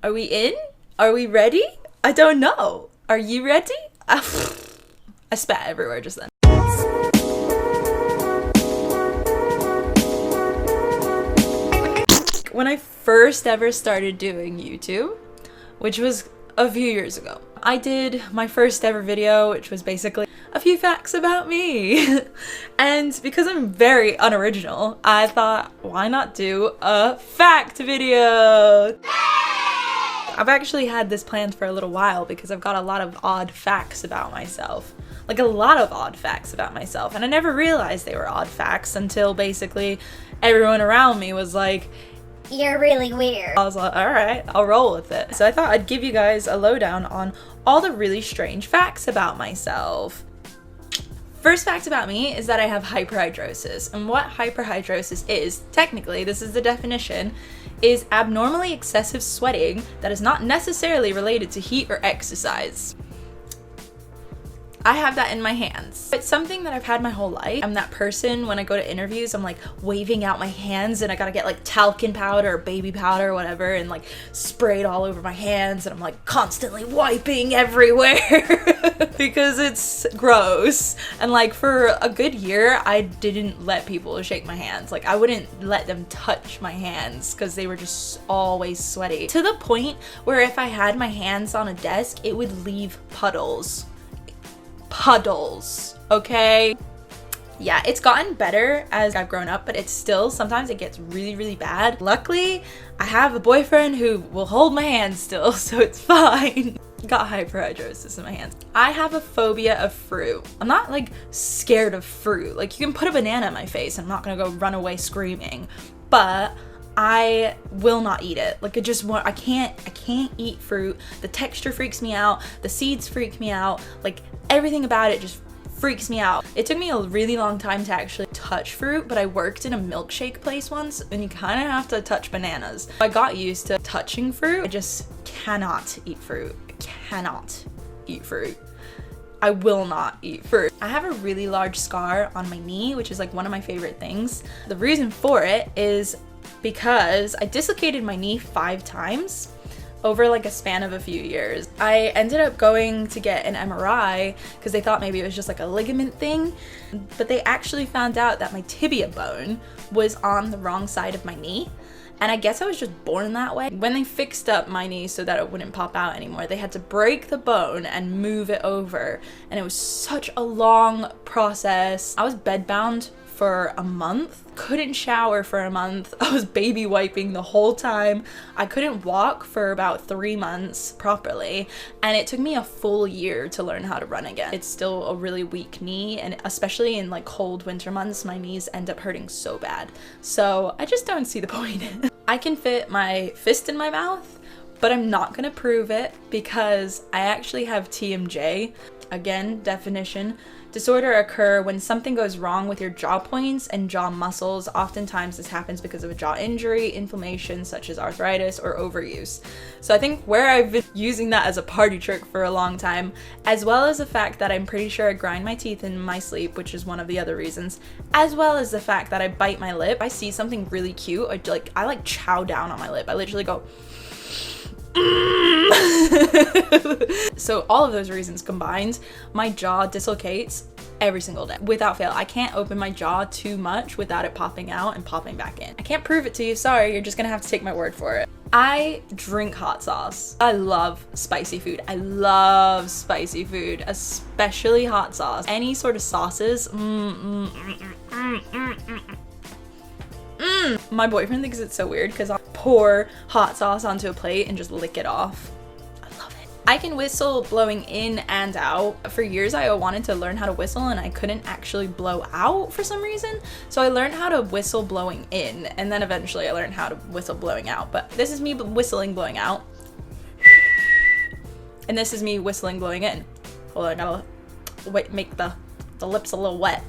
Are we in? Are we ready? I don't know. Are you ready? I spat everywhere just then. When I first ever started doing YouTube, which was a few years ago, I did my first ever video, which was basically a few facts about me. And because I'm very unoriginal, I thought, why not do a fact video? I've actually had this planned for a little while because I've got a lot of odd facts about myself. Like a lot of odd facts about myself. And I never realized they were odd facts until basically everyone around me was like, you're really weird. I was like, all right, I'll roll with it. So I thought I'd give you guys a lowdown on all the really strange facts about myself. First fact about me is that I have hyperhidrosis. And what hyperhidrosis is, technically, this is the definition, is abnormally excessive sweating that is not necessarily related to heat or exercise. I have that in my hands. It's something that I've had my whole life. I'm that person when I go to interviews, I'm like waving out my hands and I gotta get like talcum powder or baby powder or whatever and like spray it all over my hands and I'm like constantly wiping everywhere because it's gross. And like for a good year, I didn't let people shake my hands. Like I wouldn't let them touch my hands because they were just always sweaty. To the point where if I had my hands on a desk, it would leave puddles. Okay? Yeah, it's gotten better as I've grown up, but it's still, sometimes it gets really, really bad. Luckily, I have a boyfriend who will hold my hand still, so it's fine. Got hyperhidrosis in my hands. I have a phobia of fruit. I'm not like scared of fruit. Like you can put a banana in my face, I'm not gonna go run away screaming, but I will not eat it. Like I can't eat fruit. The texture freaks me out. The seeds freak me out. Like everything about it just freaks me out. It took me a really long time to actually touch fruit, but I worked in a milkshake place once and you kind of have to touch bananas. I got used to touching fruit. I just cannot eat fruit. I cannot eat fruit. I will not eat fruit. I have a really large scar on my knee, which is like one of my favorite things. The reason for it is because I dislocated my knee 5 times over like a span of a few years. I ended up going to get an MRI because they thought maybe it was just like a ligament thing, but they actually found out that my tibia bone was on the wrong side of my knee. And I guess I was just born that way. When they fixed up my knee so that it wouldn't pop out anymore, they had to break the bone and move it over. And it was such a long process. I was bedbound for a month, couldn't shower for a month. I was baby wiping the whole time. I couldn't walk for about 3 months properly, and it took me a full year to learn how to run again. It's still a really weak knee, and especially in like cold winter months, my knees end up hurting so bad. So I just don't see the point. I can fit my fist in my mouth, but I'm not gonna prove it because I actually have TMJ. Again, definition. Disorder occur when something goes wrong with your jaw points and jaw muscles. Oftentimes this happens because of a jaw injury, inflammation such as arthritis, or overuse. So I think where I've been using that as a party trick for a long time, as well as the fact that I'm pretty sure I grind my teeth in my sleep, which is one of the other reasons, as well as the fact that I bite my lip. I see something really cute, I like chow down on my lip. I literally go So all of those reasons combined, my jaw dislocates every single day without fail. I can't open my jaw too much without it popping out and popping back in. I can't prove it to you, sorry, you're just gonna have to take my word for it. I drink hot sauce. I love spicy food. I love spicy food, especially hot sauce. Any sort of sauces. My boyfriend thinks it's so weird because I'll pour hot sauce onto a plate and just lick it off. I love it. I can whistle blowing in and out. For years I wanted to learn how to whistle and I couldn't actually blow out for some reason. So I learned how to whistle blowing in, and then eventually I learned how to whistle blowing out. But this is me whistling blowing out. And this is me whistling blowing in. Hold on, I gotta wait, make the lips a little wet.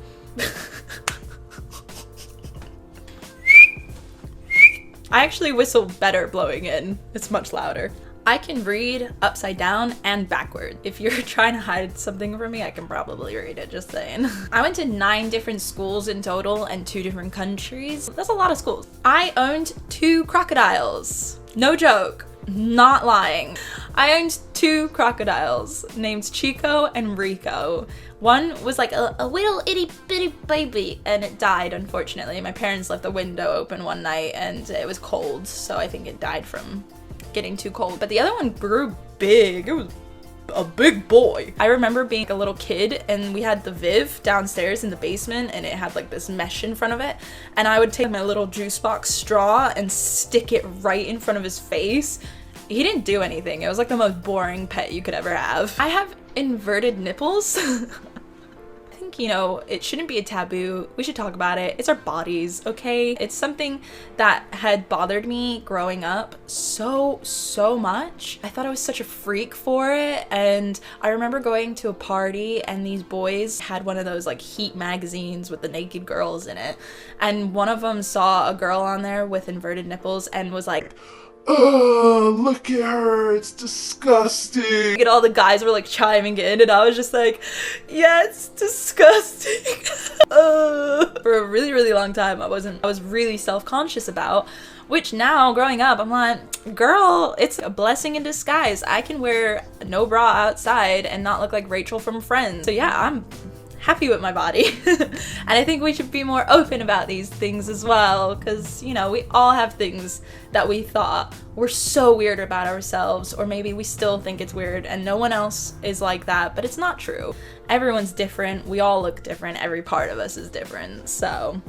I actually whistle better blowing in. It's much louder. I can read upside down and backward. If you're trying to hide something from me, I can probably read it, just saying. I went to 9 different schools in total and 2 different countries. That's a lot of schools. I owned 2 crocodiles. No joke. Not lying. I owned 2 crocodiles named Chico and Rico. One was like a little itty bitty baby and it died, unfortunately. My parents left the window open one night and it was cold, so I think it died from getting too cold. But the other one grew big. It was a big boy. I remember being a little kid and we had the Viv downstairs in the basement and it had like this mesh in front of it, and I would take my little juice box straw and stick it right in front of his face. He didn't do anything. It was like the most boring pet you could ever have. I have inverted nipples. I think, you know, it shouldn't be a taboo. We should talk about it. It's our bodies, okay? It's something that had bothered me growing up so much. I thought I was such a freak for it, and I remember going to a party and these boys had one of those like Heat magazines with the naked girls in it, and one of them saw a girl on there with inverted nipples and was like, oh, look at her, it's disgusting. And all the guys were like chiming in and I was just like, yeah, it's disgusting. For a really long time I was really self-conscious about, which now growing up I'm like, girl, it's a blessing in disguise. I can wear no bra outside and not look like Rachel from Friends. So yeah, I'm happy with my body. And I think we should be more open about these things as well, because, you know, we all have things that we thought were so weird about ourselves, or maybe we still think it's weird and no one else is like that, but it's not true. Everyone's different. We all look different. Every part of us is different. So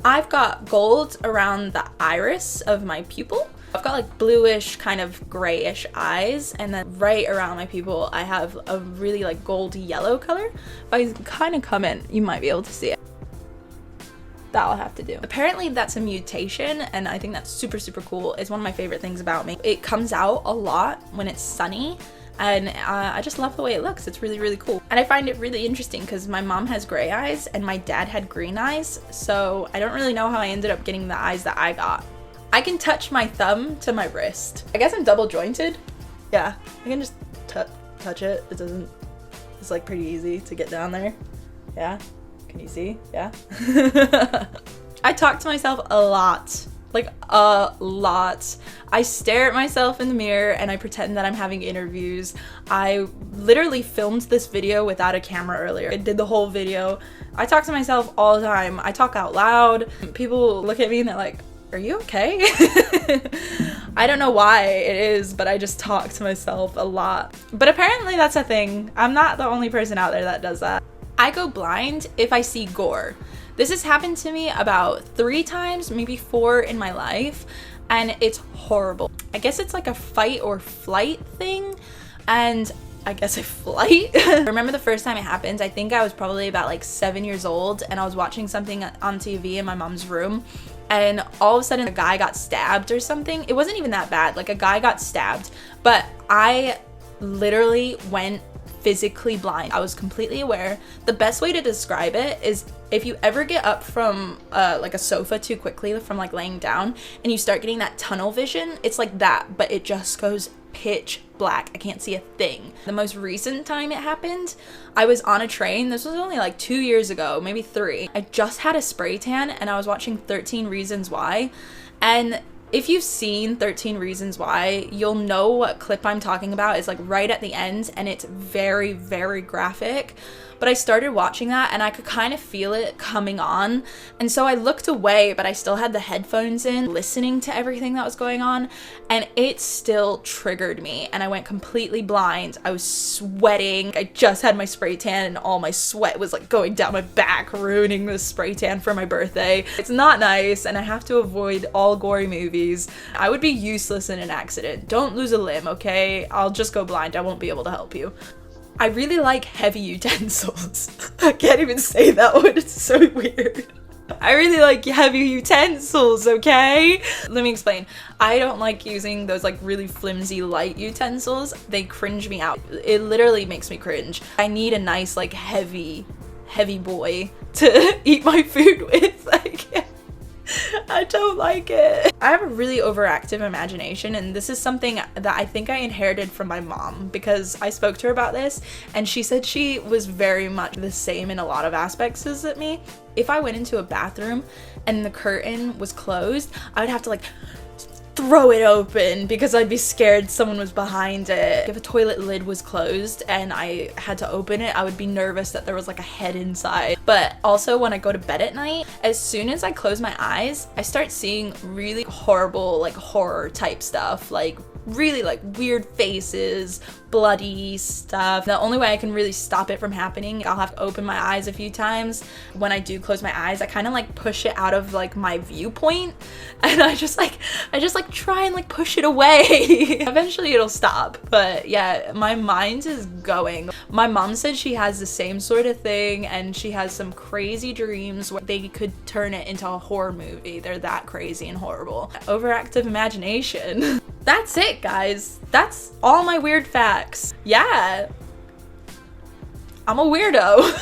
I've got gold around the iris of my pupil. I've got like bluish, kind of grayish eyes, and then right around my pupil I have a really like goldy yellow color. If I kind of come in, you might be able to see it. That'll have to do. Apparently that's a mutation, and I think that's super cool. It's one of my favorite things about me. It comes out a lot when it's sunny, and I just love the way it looks. It's really cool. And I find it really interesting because my mom has gray eyes and my dad had green eyes, so I don't really know how I ended up getting the eyes that I got. I can touch my thumb to my wrist. I guess I'm double jointed. Yeah, I can just touch it. It's like pretty easy to get down there. Yeah, can you see? Yeah. I talk to myself a lot. Like a lot. I stare at myself in the mirror and I pretend that I'm having interviews. I literally filmed this video without a camera earlier. I did the whole video. I talk to myself all the time. I talk out loud. People look at me and they're like, are you okay? I don't know why it is, but I just talk to myself a lot. But apparently that's a thing. I'm not the only person out there that does that. I go blind if I see gore. This has happened to me about 3 times, maybe 4 in my life, and it's horrible. I guess it's like a fight or flight thing, and I guess I flight. I remember the first time it happened, I think I was probably about like 7 years old, and I was watching something on TV in my mom's room, and all of a sudden a guy got stabbed or something. It wasn't even that bad, like a guy got stabbed, but I literally went physically blind. I was completely aware. The best way to describe it is if you ever get up from like a sofa too quickly from like laying down and you start getting that tunnel vision, it's like that, but it just goes pitch black. I can't see a thing. The most recent time it happened, I was on a train. This was only like 2 years ago, maybe 3. I just had a spray tan and I was watching 13 Reasons Why, and if you've seen 13 Reasons Why, you'll know what clip I'm talking about. It's like right at the end and it's very graphic. But I started watching that and I could kind of feel it coming on. And so I looked away, but I still had the headphones in, listening to everything that was going on. And it still triggered me. And I went completely blind. I was sweating. I just had my spray tan and all my sweat was like going down my back, ruining the spray tan for my birthday. It's not nice, and I have to avoid all gory movies. I would be useless in an accident. Don't lose a limb, okay? I'll just go blind. I won't be able to help you. I really like heavy utensils. I can't even say that word, it's so weird. I really like heavy utensils, okay? Let me explain. I don't like using those like really flimsy light utensils. They cringe me out. It literally makes me cringe. I need a nice like heavy boy to eat my food with. I don't like it. I have a really overactive imagination, and this is something that I think I inherited from my mom, because I spoke to her about this and she said she was very much the same in a lot of aspects as me. If I went into a bathroom and the curtain was closed, I would have to like throw it open because I'd be scared someone was behind it. If a toilet lid was closed and I had to open it, I would be nervous that there was like a head inside. But also when I go to bed at night, as soon as I close my eyes, I start seeing really horrible, like horror type stuff, like really like weird faces, bloody stuff. The only way I can really stop it from happening, I'll have to open my eyes a few times. When I do close my eyes, I kind of like push it out of like my viewpoint, and I just like try and like push it away. Eventually it'll stop, but yeah, my mind is going. My mom said she has the same sort of thing, and she has some crazy dreams where they could turn it into a horror movie. They're that crazy and horrible. Overactive imagination. That's it, guys. That's all my weird facts. Yeah. I'm a weirdo.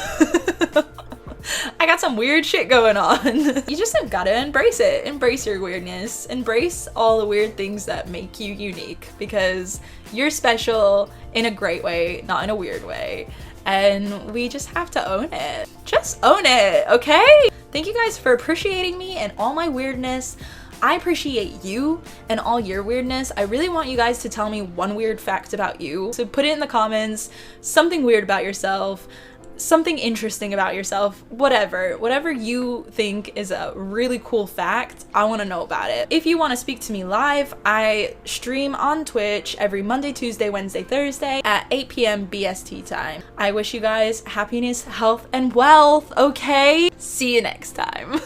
I got some weird shit going on. You just have gotta embrace it. Embrace your weirdness. Embrace all the weird things that make you unique, because you're special in a great way, not in a weird way. And we just have to own it. Just own it, okay? Thank you guys for appreciating me and all my weirdness. I appreciate you and all your weirdness. I really want you guys to tell me one weird fact about you. So put it in the comments, something weird about yourself, something interesting about yourself, whatever you think is a really cool fact, I want to know about it. If you want to speak to me live, I stream on Twitch every Monday, Tuesday, Wednesday, Thursday at 8 p.m. BST time. I wish you guys happiness, health, and wealth, okay? See you next time.